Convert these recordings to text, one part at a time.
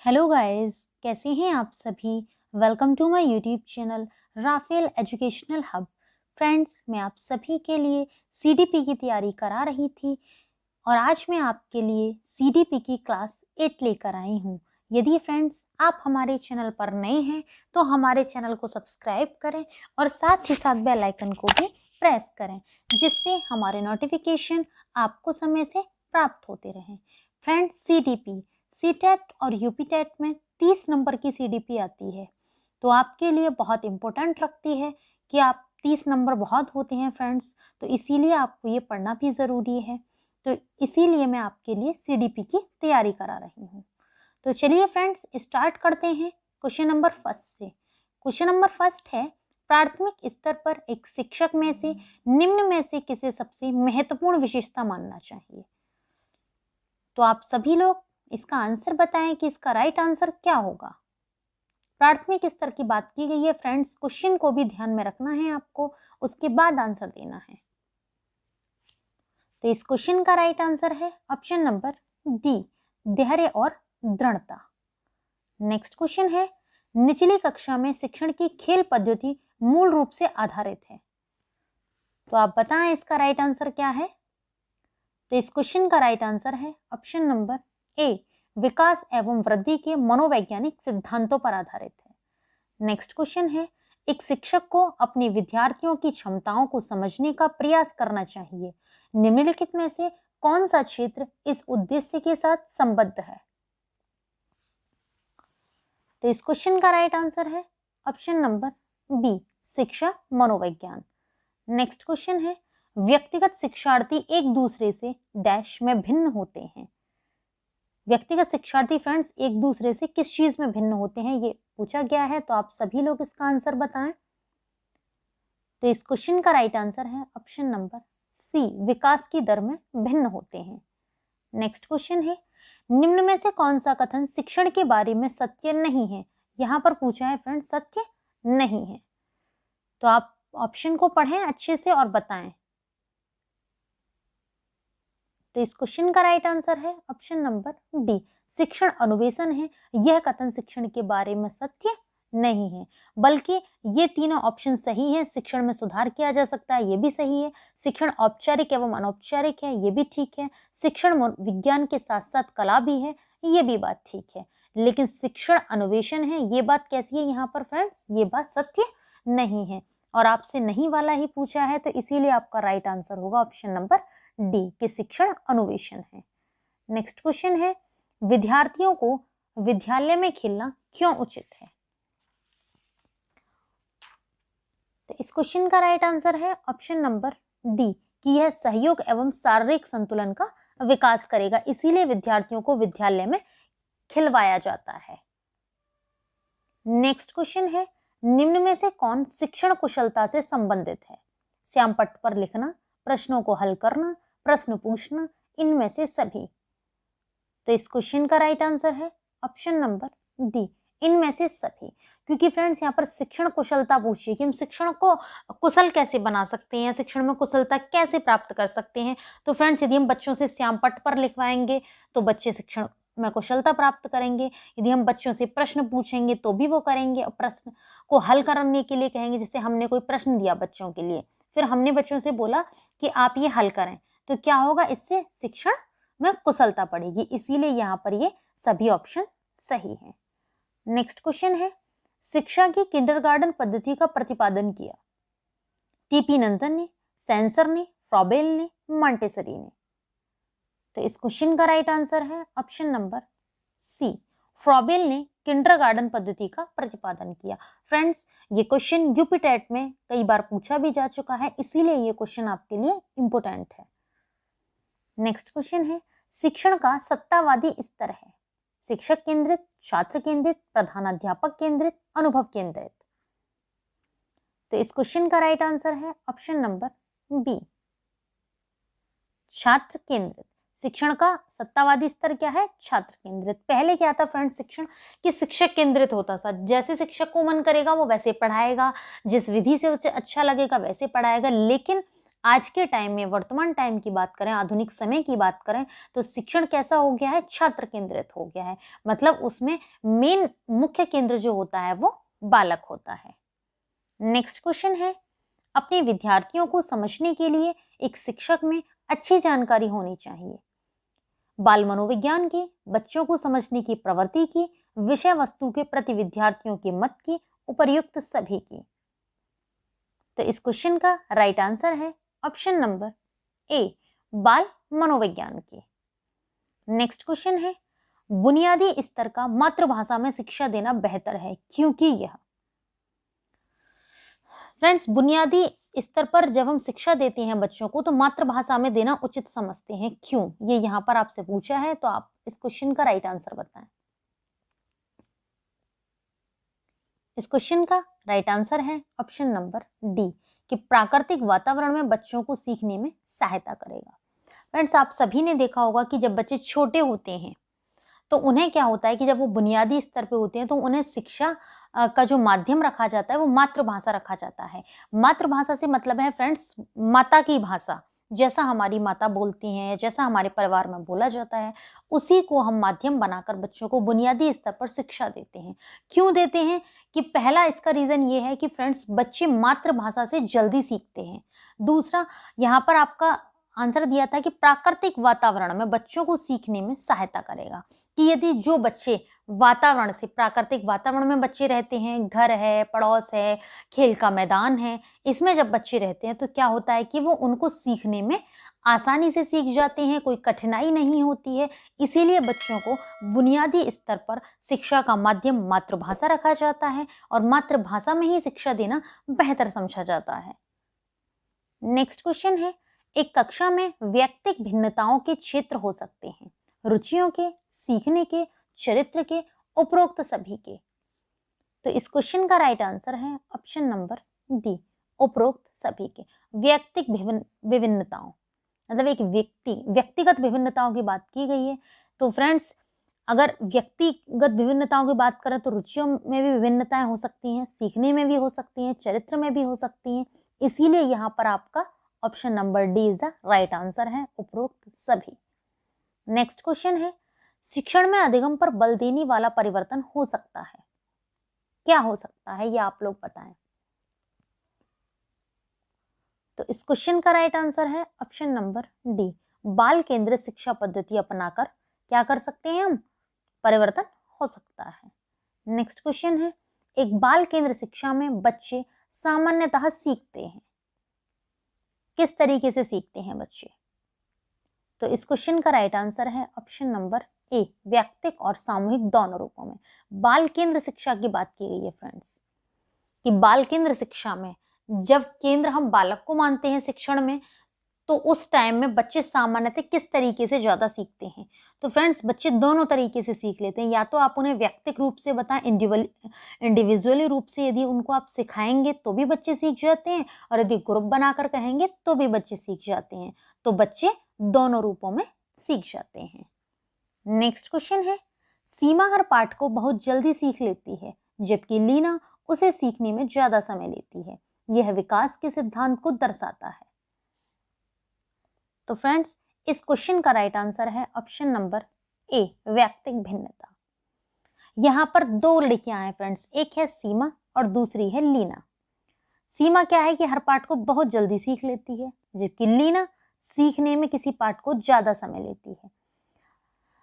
Hello guys, कैसे हैं आप सभी। Welcome to my YouTube channel Rafael educational hub. Friends, मैं आप सभी के लिए सीडीपी की तैयारी करा रही थी और आज मैं आपके लिए सीडीपी की क्लास 8 लेकर आई हूँ। यदि फ्रेंड्स आप हमारे चैनल पर नए हैं तो हमारे चैनल को सब्सक्राइब करें और साथ ही साथ बेल आइकन को भी प्रेस करें, जिससे हमारे नोटिफिकेशन आपको समय से प्राप्त होते रहें। फ्रेंड्स, सीडीपी सीटेट और यूपीटेट में 30 नंबर की सीडीपी आती है, तो आपके लिए बहुत इम्पोर्टेंट रखती है कि आप 30 नंबर बहुत होते हैं फ्रेंड्स, तो इसीलिए आपको ये पढ़ना भी ज़रूरी है। तो इसीलिए मैं आपके लिए सीडीपी की तैयारी करा रही हूँ। तो चलिए फ्रेंड्स, स्टार्ट करते हैं क्वेश्चन नंबर फर्स्ट से। क्वेश्चन नंबर फर्स्ट है, प्राथमिक स्तर पर एक शिक्षक में से निम्न में से किसे सबसे महत्वपूर्ण विशेषता मानना चाहिए। तो आप सभी लोग इसका आंसर बताएं कि इसका राइट आंसर क्या होगा। प्राथमिक स्तर की बात की गई है फ्रेंड्स, क्वेश्चन को भी ध्यान में रखना है आपको, उसके बाद आंसर देना है। तो इस क्वेश्चन का राइट आंसर है ऑप्शन नंबर डी, धैर्य और दृढ़ता। नेक्स्ट क्वेश्चन है, निचली कक्षा में शिक्षण की खेल पद्धति मूल रूप से आधारित है। तो आप बताएं इसका राइट आंसर क्या है। तो इस क्वेश्चन का राइट आंसर है ऑप्शन नंबर ए, विकास एवं वृद्धि के मनोवैज्ञानिक सिद्धांतों पर आधारित है। नेक्स्ट क्वेश्चन है, एक शिक्षक को अपने विद्यार्थियों की क्षमताओं को समझने का प्रयास करना चाहिए। निम्नलिखित में से कौन सा क्षेत्र इस उद्देश्य के साथ संबद्ध है। तो इस क्वेश्चन का राइट आंसर है ऑप्शन नंबर बी, शिक्षा मनोविज्ञान। नेक्स्ट क्वेश्चन है, व्यक्तिगत शिक्षार्थी एक दूसरे से डैश में भिन्न होते हैं। व्यक्तिगत शिक्षार्थी फ्रेंड्स एक दूसरे से किस चीज में भिन्न होते हैं, ये पूछा गया है, तो आप सभी लोग इसका आंसर बताएं। तो इस क्वेश्चन का राइट आंसर है ऑप्शन नंबर सी, विकास की दर में भिन्न होते हैं। नेक्स्ट क्वेश्चन है, निम्न में से कौन सा कथन शिक्षण के बारे में सत्य नहीं है। यहां पर पूछा है फ्रेंड्स, सत्य नहीं है। तो आप ऑप्शन को पढ़ें अच्छे से और बताएं। तो इस क्वेश्चन का राइट आंसर है ऑप्शन नंबर डी, शिक्षण अन्वेषण है। यह कथन शिक्षण के बारे में सत्य नहीं है, बल्कि ये तीनों ऑप्शन सही है। शिक्षण में सुधार किया जा सकता है, ये भी सही है। शिक्षण औपचारिक एवं अनौपचारिक है, ये भी ठीक है। शिक्षण विज्ञान के साथ साथ कला भी है, ये भी बात ठीक है। लेकिन शिक्षण अन्वेषण है, ये बात कैसी है यहाँ पर फ्रेंड्स, ये बात सत्य नहीं है। और आपसे नहीं वाला ही पूछा है, तो इसीलिए आपका राइट आंसर होगा ऑप्शन नंबर डी, के शिक्षण अन्वेषण है। नेक्स्ट क्वेश्चन है, विद्यार्थियों को विद्यालय में खेलना क्यों उचित है। तो इस क्वेश्चन का राइट आंसर है ऑप्शन नंबर डी, कि यह सहयोग एवं शारीरिक संतुलन का विकास करेगा, इसीलिए विद्यार्थियों को विद्यालय में खिलवाया जाता है। नेक्स्ट क्वेश्चन है, निम्न में से कौन शिक्षण कुशलता से संबंधित है। श्यामपट्ट पर लिखना, प्रश्नों को हल करना, प्रश्न पूछना, इनमें से सभी। तो इस क्वेश्चन का राइट आंसर है ऑप्शन नंबर डी, इनमें से सभी। क्योंकि फ्रेंड्स यहाँ पर शिक्षण कुशलता पूछिए कि हम शिक्षण को कुशल कैसे बना सकते हैं, शिक्षण में कुशलता कैसे प्राप्त कर सकते हैं। तो फ्रेंड्स, यदि हम बच्चों से श्यामपट्ट पर लिखवाएंगे तो बच्चे शिक्षण में कुशलता प्राप्त करेंगे। यदि हम बच्चों से प्रश्न पूछेंगे तो भी वो करेंगे, और प्रश्न को हल करने के लिए कहेंगे, जैसे हमने कोई प्रश्न दिया बच्चों के लिए, फिर हमने बच्चों से बोला कि आप ये हल करें, तो क्या होगा, इससे शिक्षण में कुशलता बढ़ेगी। इसीलिए यहाँ पर ये सभी ऑप्शन सही है। नेक्स्ट क्वेश्चन है, शिक्षा की किंडरगार्टन पद्धति का प्रतिपादन किया। टीपी नंदन ने, सेंसर ने, फ्रॉबेल ने, मॉन्टेसरी ने। तो इस क्वेश्चन का राइट आंसर है ऑप्शन नंबर सी, फ्रॉबेल ने किंडरगार्टन पद्धति का प्रतिपादन किया। फ्रेंड्स, ये क्वेश्चन यूपीटेट में कई बार पूछा भी जा चुका है, इसीलिए ये क्वेश्चन आपके लिए इंपोर्टेंट है। नेक्स्ट क्वेश्चन है, शिक्षण का सत्तावादी स्तर है। शिक्षक केंद्रित, छात्र केंद्रित, प्रधानाध्यापक केंद्रित, अनुभव केंद्रित। तो इस क्वेश्चन का राइट आंसर है ऑप्शन नंबर बी, छात्र केंद्रित। शिक्षण का सत्तावादी स्तर क्या है, छात्र केंद्रित। पहले क्या था फ्रेंड्स, शिक्षण कि शिक्षक केंद्रित होता था, जैसे शिक्षक को मन करेगा वो वैसे पढ़ाएगा, जिस विधि से उसे अच्छा लगेगा वैसे पढ़ाएगा। लेकिन आज के टाइम में, वर्तमान टाइम की बात करें, आधुनिक समय की बात करें, तो शिक्षण कैसा हो गया है, छात्र केंद्रित हो गया है। मतलब उसमें मेन मुख्य केंद्र जो होता है वो बालक होता है। नेक्स्ट क्वेश्चन है, अपने विद्यार्थियों को समझने के लिए एक शिक्षक में अच्छी जानकारी होनी चाहिए। बाल मनोविज्ञान की, बच्चों को समझने की प्रवृत्ति की, विषय वस्तु के प्रति विद्यार्थियों के मत की, उपर्युक्त सभी की। तो इस क्वेश्चन का राइट आंसर है ऑप्शन नंबर ए, बाल मनोविज्ञान की। नेक्स्ट क्वेश्चन है, बुनियादी स्तर का मातृभाषा में शिक्षा देना बेहतर है, क्योंकि यह। फ्रेंड्स, बुनियादी स्तर पर जब हम शिक्षा देते हैं बच्चों को तो मातृभाषा में देना उचित समझते हैं, क्यों, ये यहाँ पर आपसे पूछा है, तो आप इस क्वेश्चन का राइट आंसर बताएं। इस क्वेश्चन का राइट आंसर है ऑप्शन नंबर डी, कि प्राकृतिक वातावरण में बच्चों को सीखने में सहायता करेगा। फ्रेंड्स, आप सभी ने देखा होगा कि जब बच्चे छोटे होते हैं तो उन्हें क्या होता है कि जब वो बुनियादी स्तर पे होते हैं तो उन्हें शिक्षा का जो माध्यम रखा जाता है वो मातृभाषा रखा जाता है। मातृभाषा से मतलब है फ्रेंड्स माता की भाषा, जैसा हमारी माता बोलती हैं, जैसा हमारे परिवार में बोला जाता है, उसी को हम माध्यम बनाकर बच्चों को बुनियादी स्तर पर शिक्षा देते हैं। क्यों देते हैं, कि पहला इसका रीज़न ये है कि फ्रेंड्स बच्चे मातृभाषा से जल्दी सीखते हैं। दूसरा, यहाँ पर आपका आंसर दिया था कि प्राकृतिक वातावरण में बच्चों को सीखने में सहायता करेगा, कि यदि जो बच्चे वातावरण से, प्राकृतिक वातावरण में बच्चे रहते हैं, घर है, पड़ोस है, खेल का मैदान है, इसमें जब बच्चे रहते हैं तो क्या होता है कि वो उनको सीखने में आसानी से सीख जाते हैं, कोई कठिनाई नहीं होती है। इसीलिए बच्चों को बुनियादी स्तर पर शिक्षा का माध्यम मातृभाषा रखा जाता है और मातृभाषा में ही शिक्षा देना बेहतर समझा जाता है। नेक्स्ट क्वेश्चन है, एक कक्षा में व्यक्तिगत भिन्नताओं के क्षेत्र हो सकते हैं, रुचियों के, सीखने के, चरित्र के, उपरोक्त सभी के। तो इस क्वेश्चन का राइट आंसर है ऑप्शन नंबर डी, उपरोक्त सभी के। व्यक्तिगत विभिन्नताओं मतलब एक व्यक्तिगत विभिन्नताओं की बात की गई है। तो फ्रेंड्स, अगर व्यक्तिगत विभिन्नताओं की बात करें तो रुचियों में भी विभिन्नताएं हो सकती हैं, सीखने में भी हो सकती हैं, चरित्र में भी हो सकती हैं। इसीलिए यहाँ पर आपका option number D is the right answer है, उपरोक्त सभी। नेक्स्ट क्वेश्चन है, शिक्षण में अधिगम पर बल देने वाला परिवर्तन हो सकता है, क्या हो सकता है, ये आप लोग बताएं। तो इस क्वेश्चन का राइट आंसर है ऑप्शन नंबर डी, बाल केंद्रित शिक्षा पद्धति अपनाकर क्या कर सकते हैं हम, परिवर्तन हो सकता है। नेक्स्ट क्वेश्चन है, एक बाल केंद्र शिक्षा में बच्चे सामान्यतः सीखते हैं, किस तरीके से सीखते हैं बच्चे। तो इस क्वेश्चन का राइट आंसर है ऑप्शन नंबर ए, व्यक्तिगत और सामूहिक दोनों रूपों में। बाल केंद्र शिक्षा की बात की गई है फ्रेंड्स, कि बाल केंद्र शिक्षा में जब केंद्र हम बालक को मानते हैं शिक्षण में, तो उस टाइम में बच्चे सामान्यतः किस तरीके से ज़्यादा सीखते हैं। तो फ्रेंड्स, बच्चे दोनों तरीके से सीख लेते हैं, या तो आप उन्हें व्यक्तिगत रूप से बताएं, इंडिविजुअली रूप से यदि उनको आप सिखाएंगे तो भी बच्चे सीख जाते हैं, और यदि ग्रुप बनाकर कहेंगे तो भी बच्चे सीख जाते हैं। तो बच्चे दोनों रूपों में सीख जाते हैं। नेक्स्ट क्वेश्चन है, सीमा हर पाठ को बहुत जल्दी सीख लेती है, जबकि लीना उसे सीखने में ज़्यादा समय लेती है, यह विकास के सिद्धांत को दर्शाता है। तो फ्रेंड्स, इस क्वेश्चन का राइट आंसर है ऑप्शन नंबर ए, व्यक्तिगत भिन्नता। यहाँ पर दो लड़कियां हैं फ्रेंड्स, एक है सीमा और दूसरी है लीना। सीमा क्या है कि हर पाठ को बहुत जल्दी सीख लेती है, जबकि लीना सीखने में किसी पाठ को ज़्यादा समय लेती है।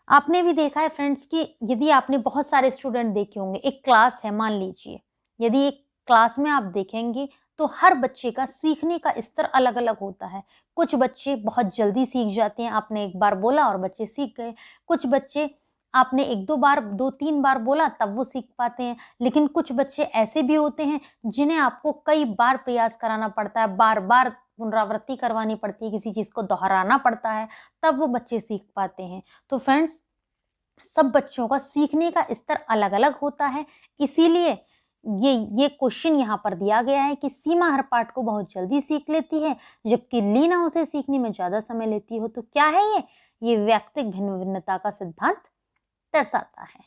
आपने भी देखा है फ्रेंड्स कि यदि आपने बहुत सारे स्टूडेंट देखे होंगे, एक क्लास है मान लीजिए, यदि एक क्लास में आप देखेंगे तो हर बच्चे का सीखने का स्तर अलग अलग होता है। कुछ बच्चे बहुत जल्दी सीख जाते हैं, आपने एक बार बोला और बच्चे सीख गए। कुछ बच्चे आपने एक दो बार, दो तीन बार बोला तब वो सीख पाते हैं। लेकिन कुछ बच्चे ऐसे भी होते हैं जिन्हें आपको कई बार प्रयास कराना पड़ता है, बार बार पुनरावृत्ति करवानी पड़ती है, किसी चीज़ को दोहराना पड़ता है, तब वो बच्चे सीख पाते हैं। तो फ्रेंड्स, सब बच्चों का सीखने का स्तर अलग अलग होता है। इसीलिए ये क्वेश्चन यहाँ पर दिया गया है कि सीमा हर पाठ को बहुत जल्दी सीख लेती है, जबकि लीना उसे सीखने में ज़्यादा समय लेती हो। तो क्या है ये व्यक्तिगत भिन्नता का सिद्धांत दर्शाता है।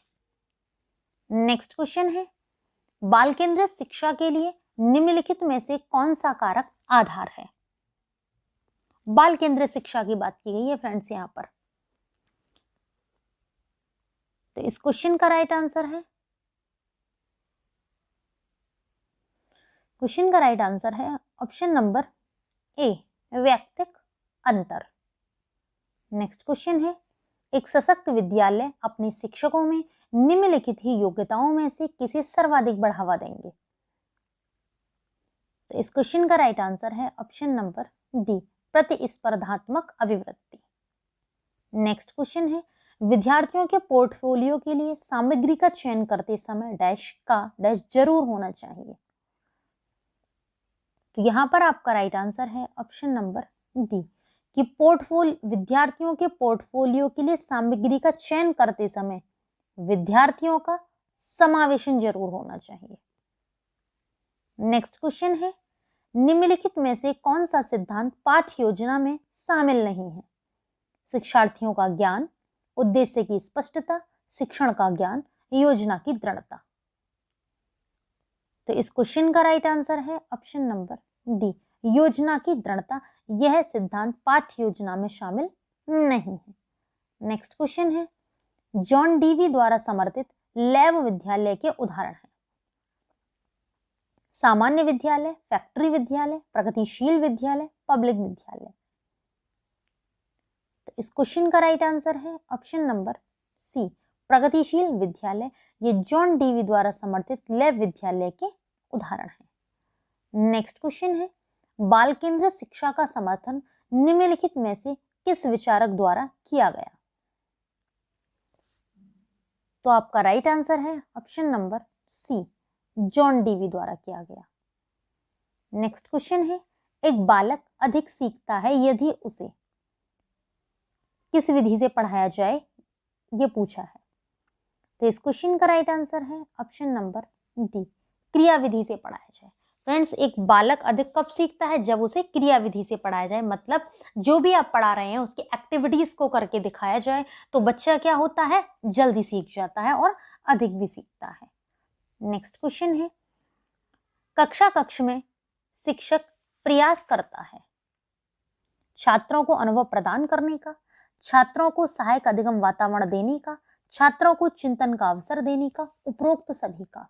नेक्स्ट क्वेश्चन है, बाल केंद्रित शिक्षा के लिए निम्नलिखित में से कौन सा कारक आधार है। बाल केंद्रित शिक्षा की बात की गई है फ्रेंड्स यहाँ पर। तो इस क्वेश्चन का राइट आंसर है, क्वेश्चन का राइट आंसर है ऑप्शन नंबर ए, वैयक्तिक अंतर। नेक्स्ट क्वेश्चन है, एक सशक्त विद्यालय अपने शिक्षकों में निम्नलिखित ही योग्यताओं में से किसे सर्वाधिक बढ़ावा देंगे। तो इस क्वेश्चन का राइट आंसर है ऑप्शन नंबर डी, प्रतिस्पर्धात्मक अभिवृत्ति। नेक्स्ट क्वेश्चन है, विद्यार्थियों के पोर्टफोलियो के लिए सामग्री का चयन करते समय डैश का डैश जरूर होना चाहिए। तो यहाँ पर आपका राइट आंसर है ऑप्शन नंबर डी, कि विद्यार्थियों के पोर्टफोलियो के लिए सामग्री का चयन करते समय विद्यार्थियों का समावेशन जरूर होना चाहिए। नेक्स्ट क्वेश्चन है, निम्नलिखित में से कौन सा सिद्धांत पाठ्य योजना में शामिल नहीं है। शिक्षार्थियों का ज्ञान, उद्देश्य की स्पष्टता, शिक्षण का ज्ञान, योजना की दृढ़ता। तो इस क्वेश्चन का राइट आंसर है ऑप्शन नंबर डी, योजना की दृढ़ता। यह सिद्धांत पाठ्य योजना में शामिल नहीं है। नेक्स्ट क्वेश्चन है, जॉन डीवी द्वारा समर्थित लैब विद्यालय के उदाहरण हैं। सामान्य विद्यालय, फैक्ट्री विद्यालय, प्रगतिशील विद्यालय, पब्लिक विद्यालय। तो इस क्वेश्चन का राइट आंसर है ऑप्शन नंबर सी, प्रगतिशील विद्यालय। ये जॉन डीवी द्वारा समर्थित लैब विद्यालय के उदाहरण हैं। नेक्स्ट क्वेश्चन है, बाल केंद्रित शिक्षा का समर्थन निम्नलिखित में से किस विचारक द्वारा किया गया। तो आपका राइट आंसर है option number C, John Dewey द्वारा किया गया। नेक्स्ट क्वेश्चन है, एक बालक अधिक सीखता है यदि उसे किस विधि से पढ़ाया जाए, ये पूछा है। तो इस क्वेश्चन का राइट आंसर है ऑप्शन नंबर डी, क्रिया विधि से पढ़ाया जाए। फ्रेंड्स, एक बालक अधिक कब सीखता है, जब उसे क्रिया विधि से पढ़ाया जाए, मतलब जो भी आप पढ़ा रहे हैं उसकी एक्टिविटीज को करके दिखाया जाए तो बच्चा क्या होता है, जल्दी सीख जाता है और अधिक भी सीखता है। नेक्स्ट क्वेश्चन है, कक्ष में शिक्षक प्रयास करता है छात्रों को अनुभव प्रदान करने का, छात्रों को सहायक अधिगम वातावरण देने का, छात्रों को चिंतन का अवसर देने का, उपरोक्त सभी का।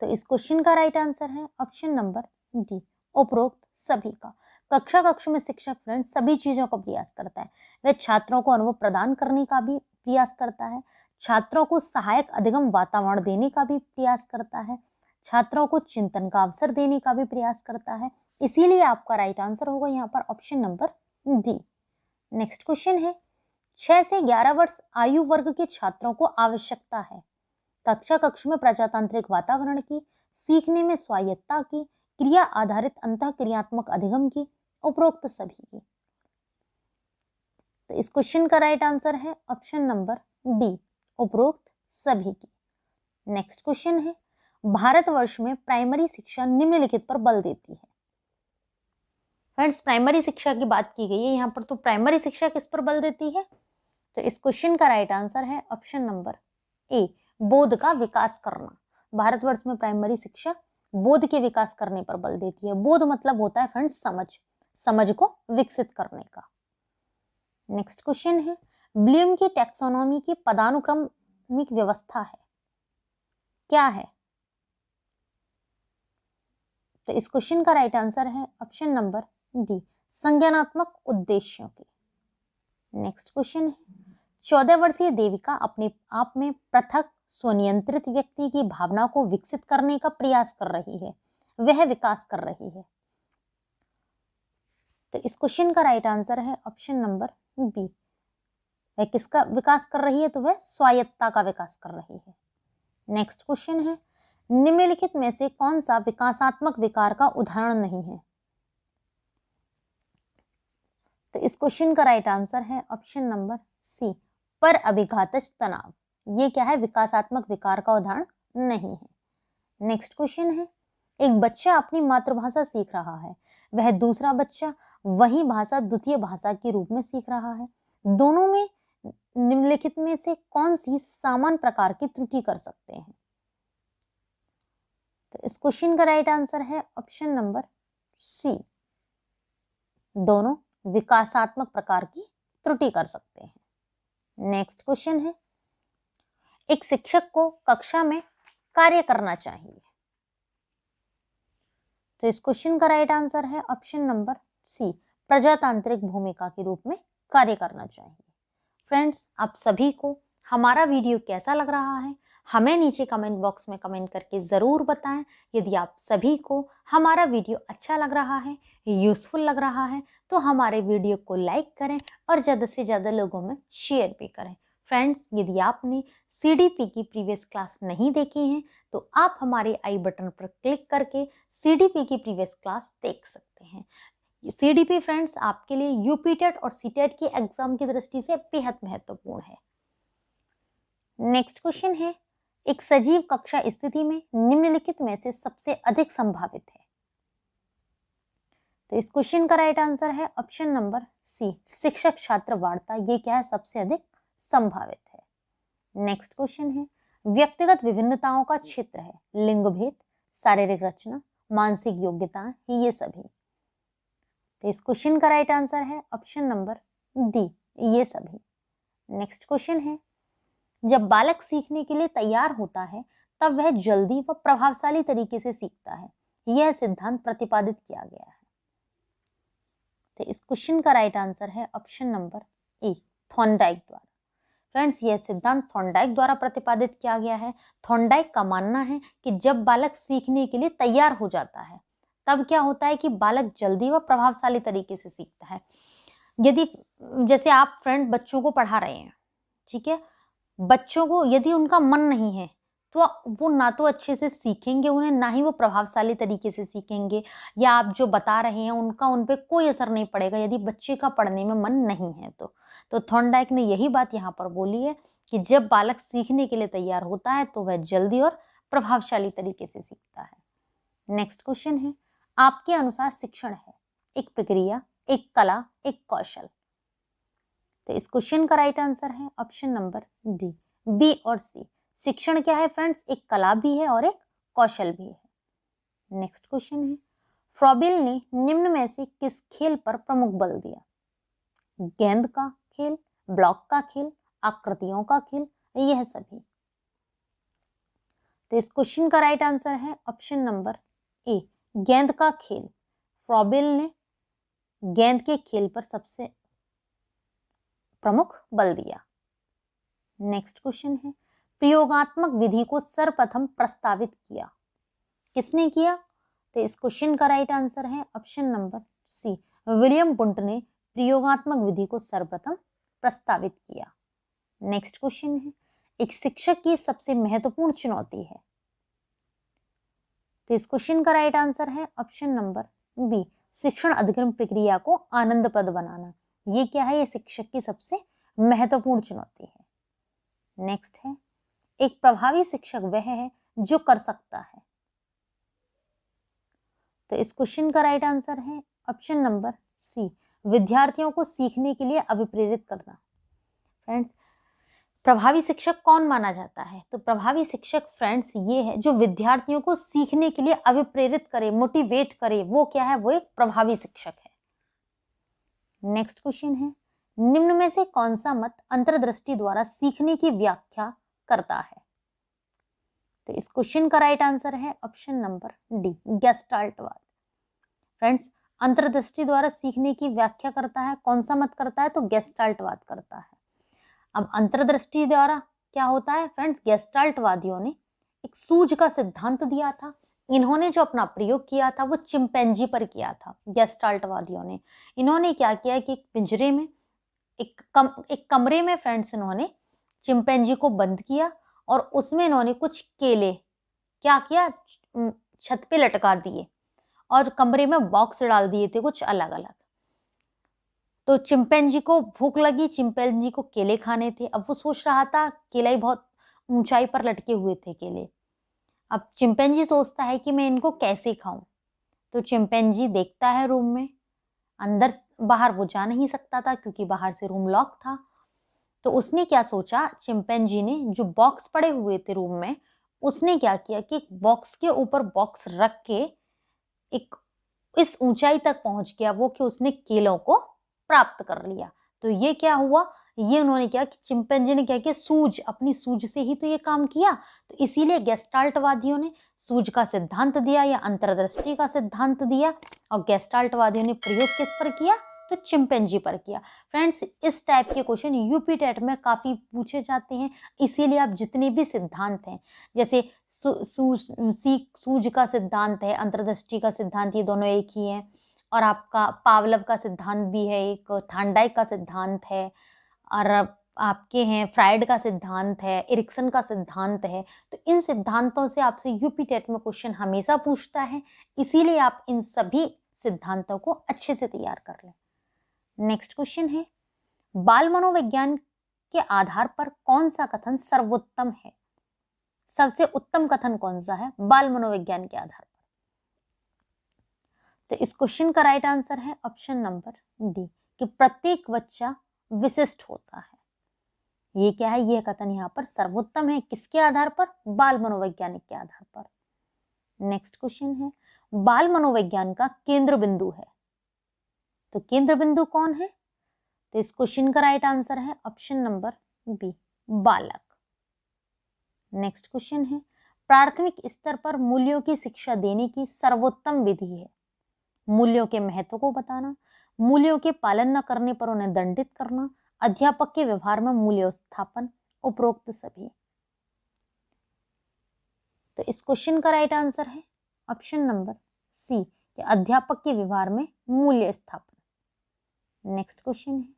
तो इस क्वेश्चन का राइट आंसर है ऑप्शन नंबर डी, उपरोक्त सभी का। कक्ष में शिक्षक फ्रेंड्स सभी चीजों का प्रयास करता है। वह छात्रों को अनुभव प्रदान करने का भी प्रयास करता है, छात्रों को सहायक अधिगम वातावरण देने का भी प्रयास करता है, छात्रों को चिंतन का अवसर देने का भी प्रयास करता है। इसीलिए आपका राइट आंसर होगा यहाँ पर option number D. Next question है, 6 से 11 वर्ष आयु वर्ग के छात्रों को आवश्यकता है कक्ष में प्रजातांत्रिक वातावरण की, सीखने में स्वायत्ता की, क्रिया आधारित अंतःक्रियात्मक अधिगम की, उपरोक्त सभी की। तो इस क्वेश्चन का राइट आंसर है ऑप्शन नंबर डी, उपरोक्त सभी की। नेक्स्ट क्वेश्चन है, भारतवर्ष में प्राइमरी शिक्षा निम्नलिखित पर बल देती है। फ्रेंड्स, प्राइमरी शिक्षा की बात की गई है यहाँ पर, तो प्राइमरी शिक्षा किस पर बल देती है। तो इस क्वेश्चन का राइट आंसर है ऑप्शन नंबर ए, बोध का विकास करना। भारतवर्ष में प्राइमरी शिक्षा बोध के विकास करने पर बल देती है। बोध मतलब होता है फ्रेंड्स समझ को विकसित करने का। नेक्स्ट क्वेश्चन है, ब्लूम की टैक्सोनॉमी की पदानुक्रमिक व्यवस्था है, क्या है। तो इस क्वेश्चन का राइट आंसर है ऑप्शन नंबर डी, संज्ञानात्मक उद्देश्यों की। नेक्स्ट क्वेश्चन है, 14 वर्षीय देविका अपने आप में पृथक स्वनियंत्रित व्यक्ति की भावना को विकसित करने का प्रयास कर रही है, वह विकास कर रही है। तो इस क्वेश्चन का राइट आंसर है ऑप्शन नंबर बी, वह किसका विकास कर रही है, तो वह स्वायत्ता का विकास कर रही है। नेक्स्ट क्वेश्चन है, निम्नलिखित में से कौन सा विकासात्मक विकार का उदाहरण नहीं है। तो इस क्वेश्चन का राइट आंसर है ऑप्शन नंबर सी, पर अभिघातज तनाव। ये क्या है, विकासात्मक विकार का उदाहरण नहीं है। नेक्स्ट क्वेश्चन है, एक बच्चा अपनी मातृभाषा सीख रहा है, वह दूसरा बच्चा वही भाषा द्वितीय भाषा के रूप में सीख रहा है। दोनों में निम्नलिखित में से कौन सी समान प्रकार की त्रुटि कर सकते हैं। तो इस क्वेश्चन का राइट आंसर है ऑप्शन नंबर सी, दोनों विकासात्मक प्रकार की त्रुटि कर सकते हैं। नेक्स्ट क्वेश्चन है, एक शिक्षक को कक्षा में कार्य करना चाहिए। तो इस क्वेश्चन का राइट आंसर है ऑप्शन नंबर सी, प्रजातांत्रिक भूमिका के रूप में कार्य करना चाहिए। फ्रेंड्स, आप सभी को हमारा वीडियो कैसा लग रहा है हमें नीचे कमेंट बॉक्स में कमेंट करके ज़रूर बताएं। यदि आप सभी को हमारा वीडियो अच्छा लग रहा है, यूज़फुल लग रहा है, तो हमारे वीडियो को लाइक करें और ज़्यादा से ज़्यादा लोगों में शेयर भी करें। फ्रेंड्स, यदि आपने CDP की प्रीवियस क्लास नहीं देखी है तो आप हमारे आई बटन पर क्लिक करके CDP की प्रीवियस क्लास देख सकते हैं। CDP फ्रेंड्स आपके लिए यूपीटेट और सीटेट की एग्जाम की दृष्टि से बेहद महत्वपूर्ण है। नेक्स्ट क्वेश्चन है, एक सजीव कक्षा स्थिति में निम्नलिखित में से सबसे अधिक संभावित है। तो इस क्वेश्चन का राइट आंसर है ऑप्शन नंबर सी, शिक्षक छात्र वार्ता। ये क्या है, सबसे अधिक संभावित है। नेक्स्ट क्वेश्चन है, व्यक्तिगत विभिन्नताओं का क्षेत्र है, लिंग भेद, शारीरिक रचना, मानसिक योग्यताएं, ये सभी। तो इस क्वेश्चन का राइट आंसर है ऑप्शन नंबर डी, ये सभी। नेक्स्ट क्वेश्चन है, जब बालक सीखने के लिए तैयार होता है तब वह जल्दी व प्रभावशाली तरीके से सीखता है। यह सिद्धांत प्रतिपादित किया गया है। तो इस क्वेश्चन का राइट आंसर है ऑप्शन नंबर ए, थॉर्नडाइक द्वारा। फ्रेंड्स, यह सिद्धांत थॉर्नडाइक द्वारा प्रतिपादित किया गया है। थॉर्नडाइक का मानना है कि जब बालक सीखने के लिए तैयार हो जाता है तब क्या होता है कि बालक जल्दी व प्रभावशाली तरीके से सीखता है। यदि जैसे आप फ्रेंड बच्चों को पढ़ा रहे हैं, ठीक है, बच्चों को यदि उनका मन नहीं है तो वो ना तो अच्छे से सीखेंगे उन्हें, ना ही वो प्रभावशाली तरीके से सीखेंगे, या आप जो बता रहे हैं उनका उन पे कोई असर नहीं पड़ेगा यदि बच्चे का पढ़ने में मन नहीं है तो थॉर्नडाइक ने यही बात यहाँ पर बोली है कि जब बालक सीखने के लिए तैयार होता है तो वह जल्दी और प्रभावशाली तरीके से सीखता है। नेक्स्ट क्वेश्चन है, आपके अनुसार शिक्षण है एक प्रक्रिया, एक कला, एक कौशल। तो इस क्वेश्चन का राइट आंसर है ऑप्शन नंबर डी, बी और सी। शिक्षण क्या है फ्रेंड्स, एक कला भी है और एक कौशल भी है। नेक्स्ट क्वेश्चन है, फ्रॉबेल ने निम्न में से किस खेल पर प्रमुख बल दिया? गेंद का खेल, ब्लॉक का खेल, आकृतियों का खेल, यह सभी। तो इस क्वेश्चन का राइट आंसर है ऑप्शन नंबर ए, गेंद का खेल। फ्रॉबेल ने गेंद के खेल पर सबसे प्रमुख बल दिया। नेक्स्ट क्वेश्चन है, प्रयोगात्मक विधि को सर्वप्रथम प्रस्तावित किया, किसने किया? तो इस क्वेश्चन का राइट आंसर है option number C, William Wundt ने प्रयोगात्मक विधि को सर्वप्रथम प्रस्तावित किया। नेक्स्ट क्वेश्चन है, एक शिक्षक की सबसे महत्वपूर्ण चुनौती है। तो इस क्वेश्चन का राइट आंसर है ऑप्शन नंबर बी, शिक्षण अधिगम प्रक्रिया को आनंदप्रद बनाना। ये क्या है? ये शिक्षक की सबसे महत्वपूर्ण चुनौती है। नेक्स्ट है, एक प्रभावी शिक्षक वह है जो कर सकता है। तो इस क्वेश्चन का राइट आंसर है ऑप्शन नंबर सी, विद्यार्थियों को सीखने के लिए अभिप्रेरित करना। फ्रेंड्स, प्रभावी शिक्षक कौन माना जाता है? तो प्रभावी शिक्षक फ्रेंड्स ये है जो विद्यार्थियों को सीखने के लिए अभिप्रेरित करे, मोटिवेट करे, वो क्या है? वो एक प्रभावी शिक्षक है। नेक्स्ट क्वेश्चन है, निम्न में से कौन सा मत अंतर्दृष्टि द्वारा सीखने की व्याख्या करता है? तो इस क्वेश्चन का राइट आंसर है ऑप्शन नंबर डी, गेस्टाल्टवाद। फ्रेंड्स, अंतर्दृष्टि द्वारा सीखने की व्याख्या करता है, कौन सा मत करता है? तो गेस्टाल्टवाद करता है। अब अंतर्दृष्टि द्वारा क्या होता है फ्रेंड्स? गेस्टाल्टवादियों ने एक सूझ का सिद्धांत दिया था। इन्होंने जो अपना प्रयोग किया था वो चिंपैंजी पर किया था। गेस्टाल्टवादियों ने इन्होंने क्या किया कि एक पिंजरे में एक कमरे में फ्रेंड्स इन्होंने चिंपैंजी को बंद किया और उसमें इन्होंने कुछ केले क्या किया, छत पे लटका दिए और कमरे में बॉक्स डाल दिए थे कुछ अलग अलग। तो चिंपैंजी को भूख लगी, चिंपैंजी को केले खाने थे। अब वो सोच रहा था, केला ही बहुत ऊंचाई पर लटके हुए थे केले। अब चिंपैंजी सोचता है कि मैं इनको कैसे खाऊं। तो चिंपैंजी देखता है रूम में, अंदर बाहर वो जा नहीं सकता था क्योंकि बाहर से रूम लॉक था। तो उसने क्या सोचा, चिंपैंजी ने जो बॉक्स पड़े हुए थे रूम में, उसने क्या किया कि बॉक्स के ऊपर बॉक्स रख के एक इस ऊंचाई तक पहुंच गया वो कि उसने केलों को प्राप्त कर लिया। तो ये क्या हुआ, ये उन्होंने क्या कि चिंपैंजी ने क्या किया, सूझ, अपनी सूझ से ही तो ये काम किया। तो इसीलिए गेस्टाल्टवादियों ने सूझ का सिद्धांत दिया या अंतर्दृष्टि का सिद्धांत दिया, और गेस्टाल्टवादियों ने प्रयोग किस पर किया, तो चिंपैंजी पर किया। फ्रेंड्स, इस टाइप के क्वेश्चन यूपी टेट में काफ़ी पूछे जाते हैं, इसीलिए आप जितने भी सिद्धांत हैं, जैसे सूझ का सिद्धांत है, अंतर्दृष्टि का सिद्धांत, ये दोनों एक ही हैं, और आपका पावलव का सिद्धांत भी है, एक थांडाइक का सिद्धांत है, और आपके हैं फ्राइड का सिद्धांत है, एरिक्सन का सिद्धांत है। तो इन सिद्धांतों से आपसे यूपी टेट में क्वेश्चन हमेशा पूछता है, इसीलिए आप इन सभी सिद्धांतों को अच्छे से तैयार कर लें। नेक्स्ट क्वेश्चन है, बाल मनोविज्ञान के आधार पर कौन सा कथन सर्वोत्तम है? सबसे उत्तम कथन कौन सा है बाल मनोविज्ञान के आधार पर? तो इस क्वेश्चन का राइट आंसर है ऑप्शन नंबर डी, कि प्रत्येक बच्चा विशिष्ट होता है। ये क्या है, ये कथन यहाँ पर सर्वोत्तम है, किसके आधार पर, बाल मनोवैज्ञानिक के आधार पर। नेक्स्ट क्वेश्चन है, बाल मनोविज्ञान का केंद्र बिंदु है, तो केंद्र बिंदु कौन है? तो इस क्वेश्चन का राइट आंसर है ऑप्शन नंबर बी, बालक। नेक्स्ट क्वेश्चन है, प्राथमिक स्तर पर मूल्यों की शिक्षा देने की सर्वोत्तम विधि है। मूल्यों के महत्व को बताना, मूल्यों के पालन न करने पर उन्हें दंडित करना, अध्यापक के व्यवहार में मूल्य स्थापन, उपरोक्त सभी। तो इस क्वेश्चन का राइट आंसर है ऑप्शन नंबर सी, कि अध्यापक के व्यवहार में मूल्य स्थापन। नेक्स्ट क्वेश्चन है,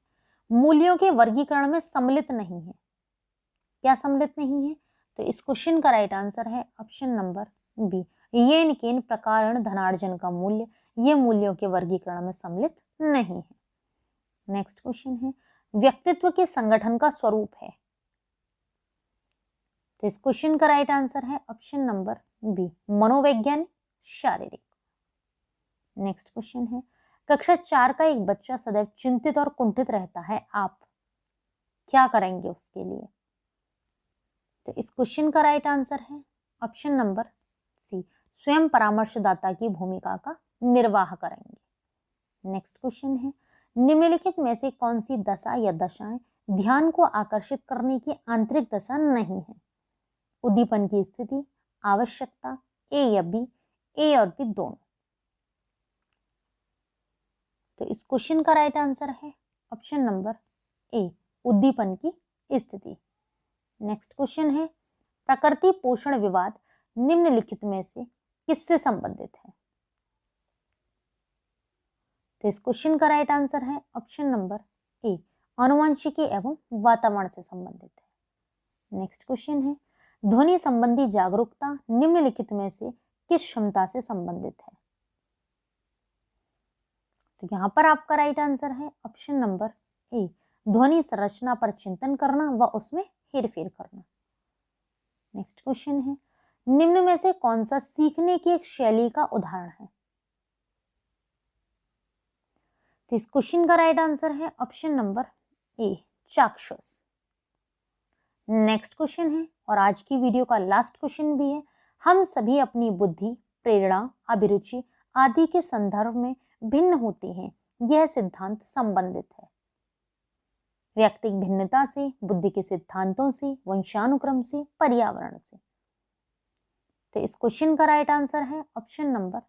मूल्यों के वर्गीकरण में सम्मिलित नहीं है, क्या सम्मिलित नहीं है? तो इस क्वेश्चन का राइट आंसर है ऑप्शन नंबर बी, येन केन प्रकारण धनार्जन का मूल्य, ये मूल्यों के वर्गीकरण में सम्मिलित नहीं है। नेक्स्ट क्वेश्चन है, व्यक्तित्व के संगठन का स्वरूप है, तो इस क्वेश्चन का राइट आंसर है ऑप्शन नंबर बी, मनोवैज्ञानिक शारीरिक। नेक्स्ट क्वेश्चन है, कक्षा 4 का एक बच्चा सदैव चिंतित और कुंठित रहता है, आप क्या करेंगे उसके लिए? तो इस क्वेश्चन का राइट आंसर है ऑप्शन नंबर सी, स्वयं परामर्शदाता की भूमिका का निर्वाह करेंगे। नेक्स्ट क्वेश्चन है, निम्नलिखित में से कौन सी दशा या दशाएं ध्यान को आकर्षित करने की आंतरिक दशा नहीं है? उद्दीपन की स्थिति, आवश्यकता, ए या बी, ए और बी दोनों। तो इस क्वेश्चन का राइट आंसर है ऑप्शन नंबर ए, उद्दीपन की स्थिति। नेक्स्ट क्वेश्चन है, प्रकृति पोषण विवाद निम्नलिखित में से किससे संबंधित है? तो इस क्वेश्चन का राइट आंसर है ऑप्शन नंबर ए, आनुवंशिकी एवं वातावरण से संबंधित है। नेक्स्ट क्वेश्चन है, ध्वनि संबंधी जागरूकता निम्नलिखित में से किस क्षमता से संबंधित है? तो यहां पर आपका राइट आंसर है ऑप्शन नंबर ए, ध्वनि संरचना पर चिंतन करना व उसमें हेरफेर करना। नेक्स्ट क्वेश्चन है, निम्न में से कौन सा सीखने की एक शैली का उदाहरण है? तो इस क्वेश्चन का राइट आंसर है ऑप्शन नंबर ए, चाक्षुष। नेक्स्ट क्वेश्चन है, और आज की वीडियो का लास्ट क्वेश्चन भी है, हम सभी अपनी बुद्धि, प्रेरणा, अभिरुचि आदि के संदर्भ में भिन्न होते हैं, यह सिद्धांत संबंधित है व्यक्तिक भिन्नता से, बुद्धि के सिद्धांतों से, वंशानुक्रम से, पर्यावरण से। तो इस क्वेश्चन का राइट आंसर है ऑप्शन नंबर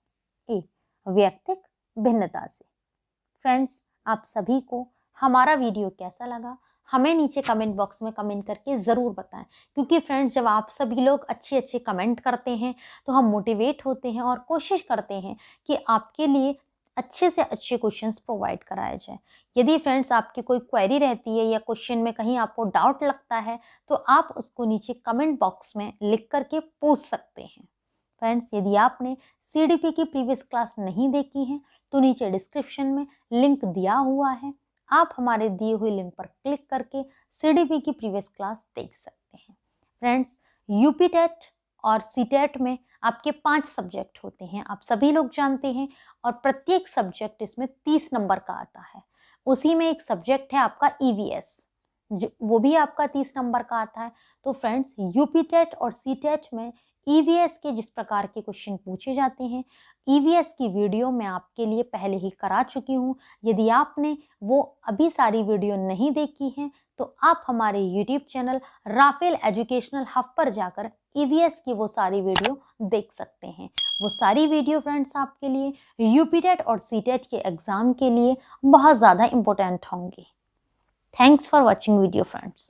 ए, व्यक्तिक भिन्नता से। फ्रेंड्स, आप सभी को हमारा वीडियो कैसा लगा हमें नीचे कमेंट बॉक्स में कमेंट करके ज़रूर बताएं, क्योंकि फ्रेंड्स जब आप सभी लोग अच्छे अच्छे कमेंट करते हैं तो हम मोटिवेट होते हैं और कोशिश करते हैं कि आपके लिए अच्छे से अच्छे क्वेश्चंस प्रोवाइड कराए जाए। यदि फ्रेंड्स आपकी कोई क्वेरी रहती है या क्वेश्चन में कहीं आपको डाउट लगता है तो आप उसको नीचे कमेंट बॉक्स में लिख करके पूछ सकते हैं। फ्रेंड्स, यदि आपने CDP की प्रीवियस क्लास नहीं देखी है तो नीचे डिस्क्रिप्शन में लिंक दिया हुआ है, आप हमारे दिए हुए लिंक पर क्लिक करके CDP की प्रीवियस क्लास देख सकते हैं। फ्रेंड्स, यूपी टेट और CTET में आपके 5 सब्जेक्ट होते हैं, आप सभी लोग जानते हैं, और प्रत्येक सब्जेक्ट इसमें 30 नंबर का आता है। उसी में एक सब्जेक्ट है आपका EVS, वो भी आपका 30 नंबर का आता है। तो फ्रेंड्स, यूपी टेट और सी टेट में ईवीएस के जिस प्रकार के क्वेश्चन पूछे जाते हैं, ईवीएस की वीडियो मैं आपके लिए पहले ही करा चुकी हूँ। यदि आपने वो अभी सारी वीडियो नहीं देखी है तो आप हमारे YouTube channel Rafael educational hub पर जाकर ईवीएस की वो सारी वीडियो देख सकते हैं। वो सारी वीडियो फ्रेंड्स आपके लिए यूपी टेट और सी टेट के एग्ज़ाम के लिए बहुत ज़्यादा इम्पोर्टेंट होंगी। Thanks for watching video friends.